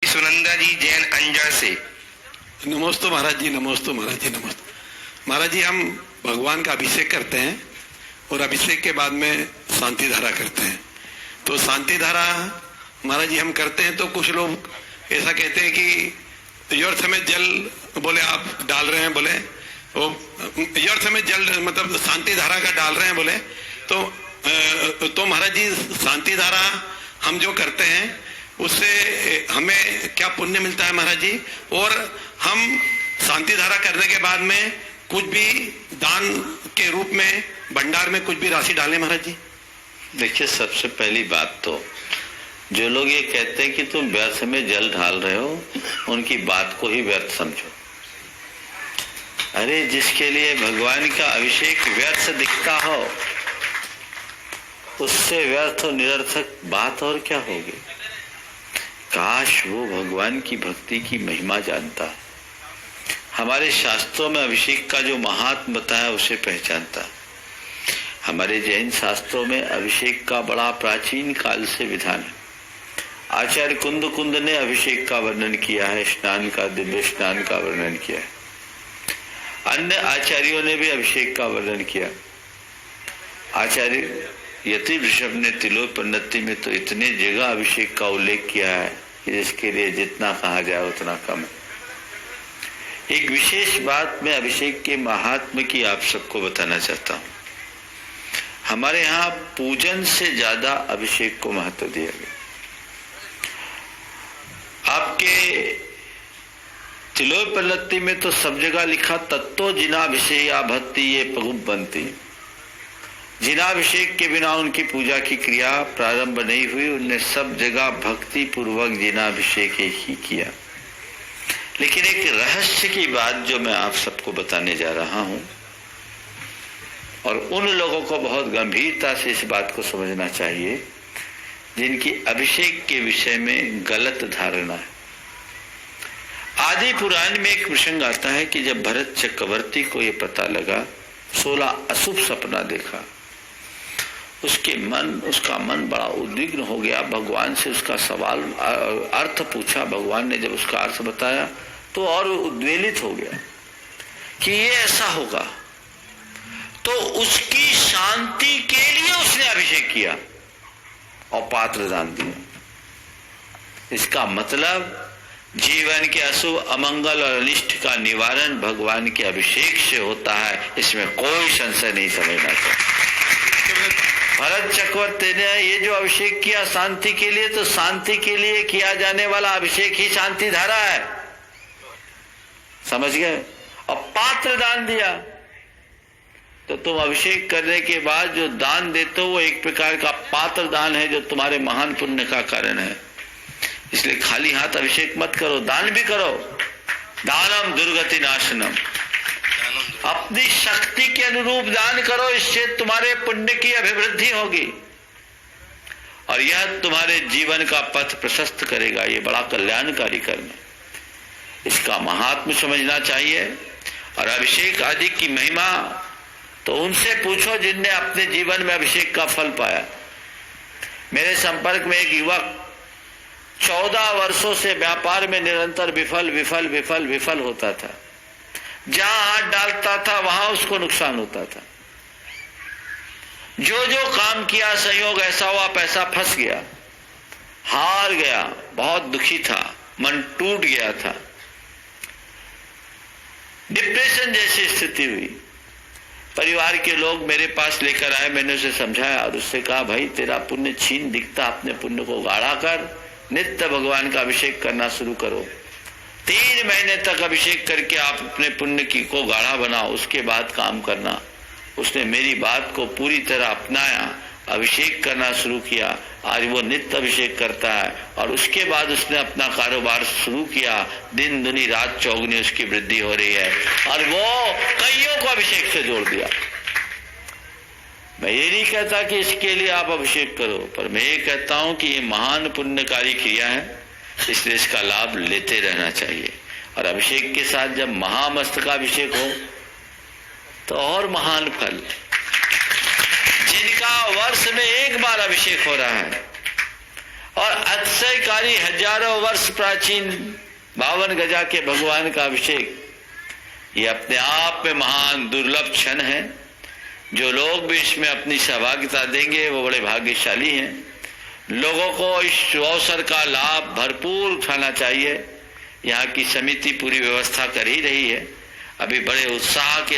सुनंदा जी जैन अंजड़ से। नमस्ते महाराज जी, नमस्ते महाराज जी, नमस्ते महाराज जी। हम भगवान का अभिषेक करते हैं और अभिषेक के बाद में शांति धारा करते हैं। तो शांति धारा महाराज जी हम करते हैं तो कुछ लोग ऐसा कहते हैं कि योर समय जल बोले आप डाल रहे हैं, बोले वो योर समय जल मतलब शांति धारा का डाल रहे हैं बोले तो महाराज जी शांति धारा हम जो करते हैं उससे हमें क्या पुण्य मिलता है महाराज जी? और हम शांति धारा करने के बाद में कुछ भी दान के रूप में भंडार में कुछ भी राशि डालें महाराज जी? देखिए, सबसे पहली बात तो जो लोग ये कहते हैं कि तुम व्यर्थ में जल ढाल रहे हो, उनकी बात को ही व्यर्थ समझो। अरे जिसके लिए भगवान का अभिषेक व्यर्थ दिखता हो, उससे व्यर्थ और निरर्थक बात और क्या होगी? काश वो भगवान की भक्ति की महिमा जानता, हमारे शास्त्रों में अभिषेक का जो महात्म बताया उसे पहचानता। हमारे जैन शास्त्रों में अभिषेक का बड़ा प्राचीन काल से विधान है। आचार्य कुंद ने अभिषेक का वर्णन किया है, स्नान का, दिव्य स्नान का वर्णन किया है। अन्य आचार्यों ने भी अभिषेक का वर्णन किया। आचार्य यति ऋषभ ने तिलोपन्नति में तो इतने जगह अभिषेक का उल्लेख किया है कि जिसके लिए जितना कहा जाए उतना कम है। एक विशेष बात मैं अभिषेक के महात्म्य की आप सबको बताना चाहता हूं। हमारे यहाँ पूजन से ज्यादा अभिषेक को महत्व दिया गया। आपके तिलोपन्नति में तो सब जगह लिखा तत्तो जिनाभिषेया भक्ति ये पगुप बनती। जिनाभिषेक के बिना उनकी पूजा की क्रिया प्रारंभ नहीं हुई। उनने सब जगह भक्ति पूर्वक जिनाभिषेक ही किया। लेकिन एक रहस्य की बात जो मैं आप सबको बताने जा रहा हूं, और उन लोगों को बहुत गंभीरता से इस बात को समझना चाहिए जिनकी अभिषेक के विषय में गलत धारणा है। आदि पुराण में एक प्रसंग आता है कि जब भरत चक्रवर्ती को यह पता लगा, 16 अशुभ सपना देखा, उसका मन बड़ा उद्विग्न हो गया। भगवान से उसका सवाल अर्थ पूछा। भगवान ने जब उसका अर्थ बताया तो और उद्वेलित हो गया कि ये ऐसा होगा। तो उसकी शांति के लिए उसने अभिषेक किया और पात्र दान दिया। इसका मतलब जीवन के अशुभ, अमंगल और अनिष्ट का निवारण भगवान के अभिषेक से होता है, इसमें कोई संशय नहीं समझना चाहिए। भरत चक्रवर्ती ने ये जो अभिषेक किया शांति के लिए, तो शांति के लिए किया जाने वाला अभिषेक ही शांति धारा है, समझ गए? और पात्र दान दिया तो तुम अभिषेक करने के बाद जो दान देते हो वो एक प्रकार का पात्र दान है जो तुम्हारे महान पुण्य का कारण है। इसलिए खाली हाथ अभिषेक मत करो, दान भी करो। दानम दुर्गति नाशनम, अपनी शक्ति के अनुरूप दान करो, इससे तुम्हारे पुण्य की अभिवृद्धि होगी और यह तुम्हारे जीवन का पथ प्रशस्त करेगा। ये बड़ा कल्याणकारी कर्म है, इसका महात्म्य समझना चाहिए। और अभिषेक आदि की महिमा तो उनसे पूछो जिनने अपने जीवन में अभिषेक का फल पाया। मेरे संपर्क में एक युवक 14 वर्षों से व्यापार में निरंतर विफल होता था। जहां हाथ डालता था वहां उसको नुकसान होता था। जो काम किया संयोग ऐसा हुआ, पैसा फंस गया, हार गया, बहुत दुखी था, मन टूट गया था, डिप्रेशन जैसी स्थिति हुई। परिवार के लोग मेरे पास लेकर आए, मैंने उसे समझाया और उससे कहा, भाई तेरा पुण्य छीन दिखता, अपने पुण्य को गाढ़ा कर, नित्य भगवान का अभिषेक करना शुरू करो। 3 महीने तक अभिषेक करके आप अपने पुण्य की को गाढ़ा बनाओ, उसके बाद काम करना। उसने मेरी बात को पूरी तरह अपनाया, अभिषेक करना शुरू किया। आज वो नित्य अभिषेक करता है और उसके बाद उसने अपना कारोबार शुरू किया। दिन दुनी रात चौगुनी उसकी वृद्धि हो रही है और वो कईयों को अभिषेक से जोड़ दिया। मैं ये नहीं कहता कि इसके लिए आप अभिषेक करो, पर मैं ये कहता हूं कि ये महान पुण्यकारी क्रिया है, इसलिए इसका लाभ लेते रहना चाहिए। और अभिषेक के साथ जब महामस्तकाभिषेक हो तो और महान फल। जिनका वर्ष में एक बार अभिषेक हो रहा है, और अतिशयकारी हजारों वर्ष प्राचीन 52 गजा के भगवान का अभिषेक, ये अपने आप में महान दुर्लभ क्षण है। जो लोग भी इसमें अपनी सहभागिता देंगे वो बड़े भाग्यशाली हैं। लोगों को इस अवसर का लाभ भरपूर उठाना चाहिए। यहाँ की समिति पूरी व्यवस्था कर ही रही है। अभी बड़े उत्साह के